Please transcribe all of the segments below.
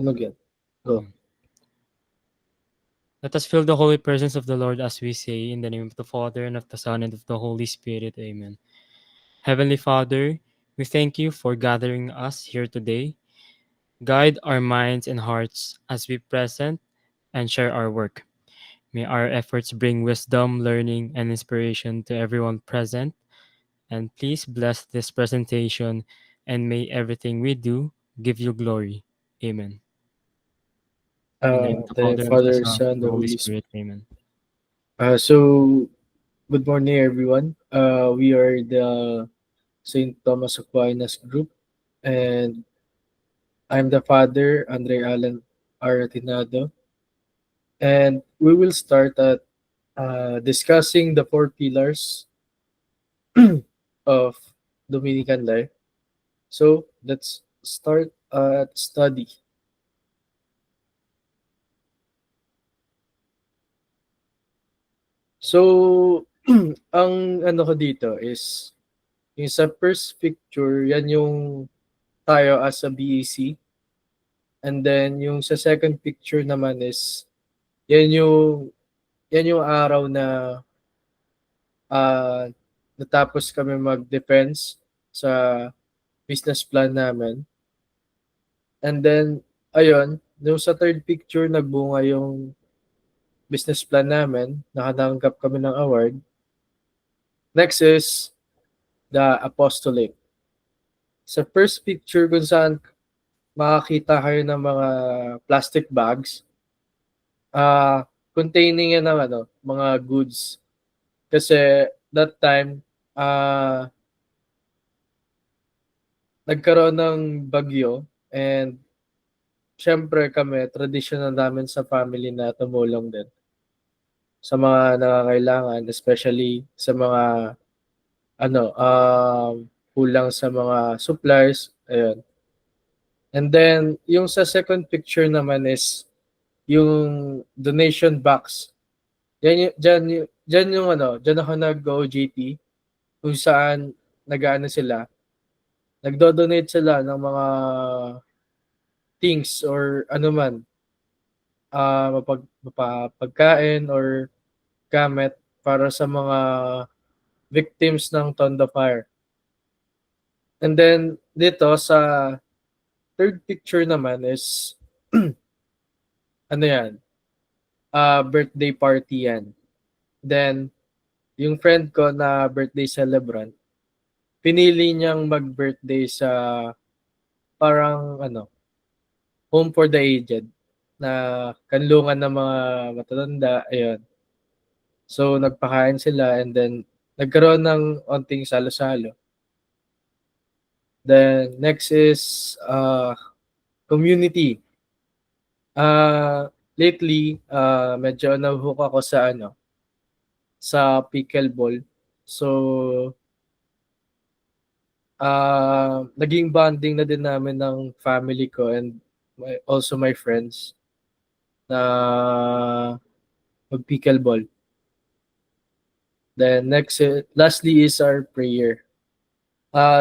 Again. Go. Let us feel the holy presence of the Lord as we say, in the name of the Father, and of the Son, and of the Holy Spirit. Amen. Heavenly Father, we thank you for gathering us here today. Guide our minds and hearts as we present and share our work. May our efforts bring wisdom, learning, and inspiration to everyone present. And please bless this presentation, and may everything we do give you glory. Amen. In the name of the The Father, and of the Father, Son, and of Son, the the Holy Holy Spirit. Spirit. Amen. So, good morning, everyone. We are the St. Thomas Aquinas group, and I'm the Father, Andre Alan Aratinado, and we will start at discussing the four pillars of Dominican life. So, let's start at study. So, ang ano ko dito is, yung sa first picture, yan yung tayo as a BEC. And then, yung sa second picture naman is, yan yung, yan yung araw na uh, natapos kami mag-defense sa business plan namin. And then, ayun, yung sa third picture, nagbunga yung business plan namin. Nakatanggap kami ng award. Next is the apostolate. Sa first picture kung saan makakita kayo ng mga plastic bags, containing yan ng mga goods. Kasi that time, nagkaroon ng bagyo and syempre kami, traditional namin sa family na tumulong din sa mga nangangailangan, especially sa mga kulang sa mga supplies, ayun. And then, yung sa second picture naman is yung donation box. Dyan yung dyan ako nag-OJT kung saan sila, nagdo-donate sila ng mga things or anuman, pagkain or gamit para sa mga victims ng Tondo Fire. And then, dito sa third picture naman is, birthday party yan. Then, yung friend ko na birthday celebrant, pinili niyang mag-birthday sa parang home for the aged na kanlungan ng mga matatanda, ayun. So, nagpakain sila and then nagkaroon ng onting salo-salo. Then, next is community. Lately, medyo na-hook ako sa pickleball. So, naging bonding na din namin ng family ko and also my friends na mag-pickleball. Then lastly is our prayer.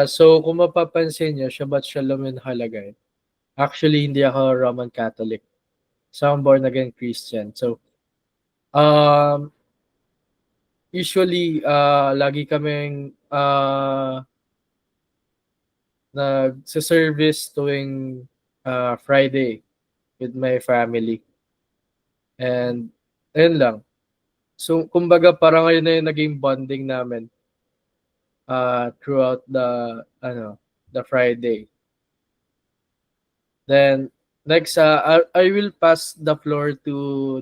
So kung mapapansin nyo, Shabbat Shalom and Halagay. Actually, hindi ako Roman Catholic. So I'm born again Christian. So, usually, lagi kaming nagsa-service tuwing Friday with my family. And, ayun lang. So, kumbaga parang ngayon na yung naging bonding namin throughout the Friday. Then, next, I will pass the floor to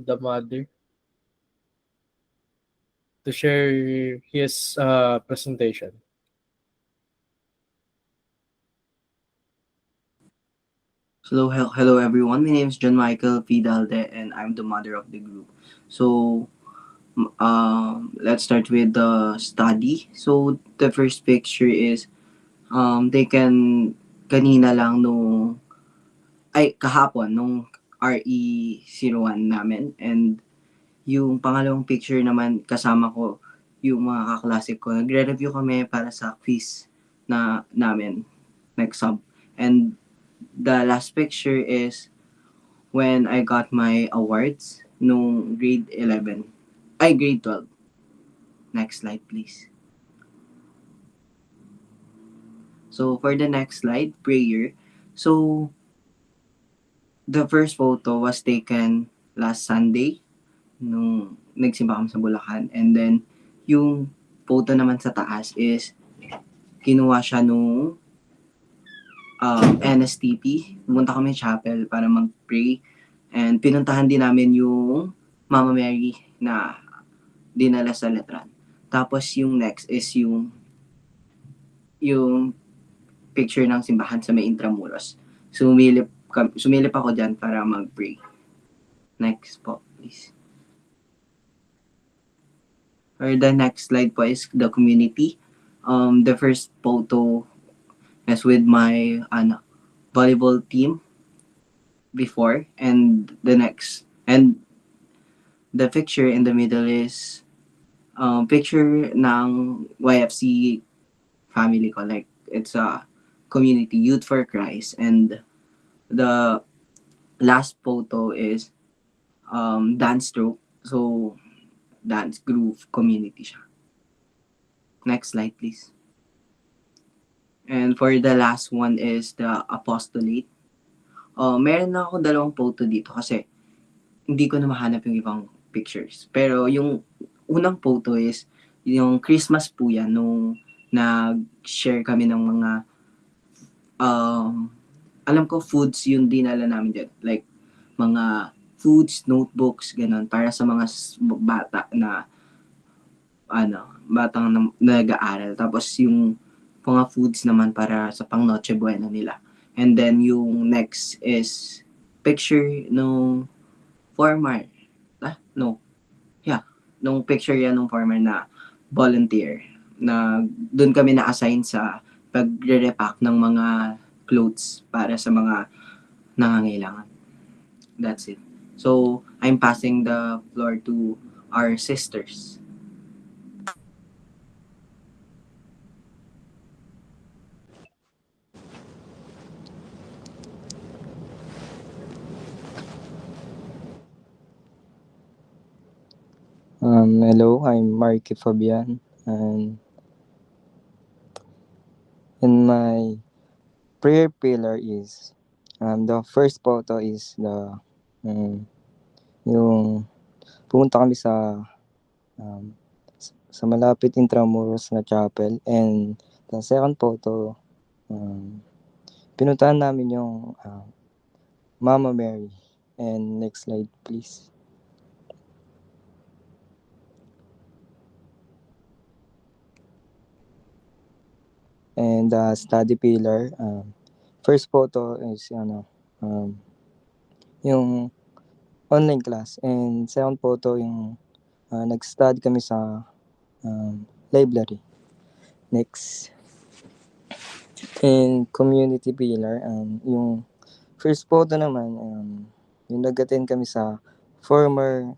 the mother to share his presentation. Hello everyone. My name is John Michael Fidalde and I'm the mother of the group. So, let's start with the study. So, the first picture is taken kanina lang kahapon nung RE01 namin, and yung pangalawang picture naman kasama ko yung mga kaklase ko. Nagre-review kami para sa quiz namin next sub. And the last picture is when I got my awards nung grade 11. Ay, grade 12. Next slide, please. So, for the next slide, prayer. So, the first photo was taken last Sunday nung nagsimba kami sa Bulacan. And then, yung photo naman sa taas is kinuha siya nung NSTP. Pumunta kami chapel para mag-pray. And pinuntahan din namin yung Mama Mary na dinala sa letran. Tapos yung next is yung picture ng simbahan sa may Intramuros. Sumilip ako dyan para mag-pray. Next po, please. Or the next slide po is the community. The first photo is with my volleyball team before, and the picture in the middle is picture ng YFC family ko. Like, it's a community, Youth for Christ. And the last photo is dance troupe. So, dance groove community siya. Next slide, please. And for the last one is the apostolate. Meron na ako dalawang photo dito kasi hindi ko na mahanap yung ibang pictures. Pero yung unang photo is yung Christmas po yan nung nag-share kami ng mga alam ko foods yung dinala namin dyan. Like mga foods, notebooks, ganun, para sa mga bata na batang nag-aaral. Tapos yung mga foods naman para sa pang Noche Buena nila. And then yung next is picture nung farmer. Nung picture yan nung farmer na volunteer. Na doon kami na-assign sa pagre-repack ng mga clothes para sa mga nangangailangan. That's it. So, I'm passing the floor to our sisters. Hello, I'm Marky Fabian, and my prayer pillar is the first photo is yung pumunta kami um, sa malapit Intramuros na chapel, and the second photo pinuntahan namin yung Mama Mary. And next slide, please. And the study pillar, first photo is yung online class, and second photo yung nag-study kami sa library. Next. And community pillar, yung first photo naman, yung nag-attend kami sa former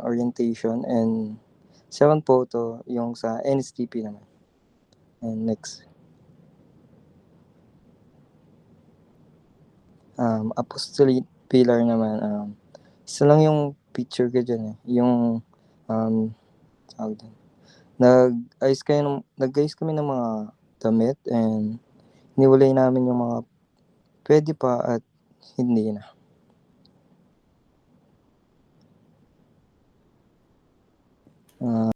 orientation, and second photo yung sa NSTP naman. And next. Apostolic pillar naman, isa lang yung picture ko dyan eh. Yung nag-ayos kami ng mga damit, and niwalay namin yung mga pwede pa at hindi na.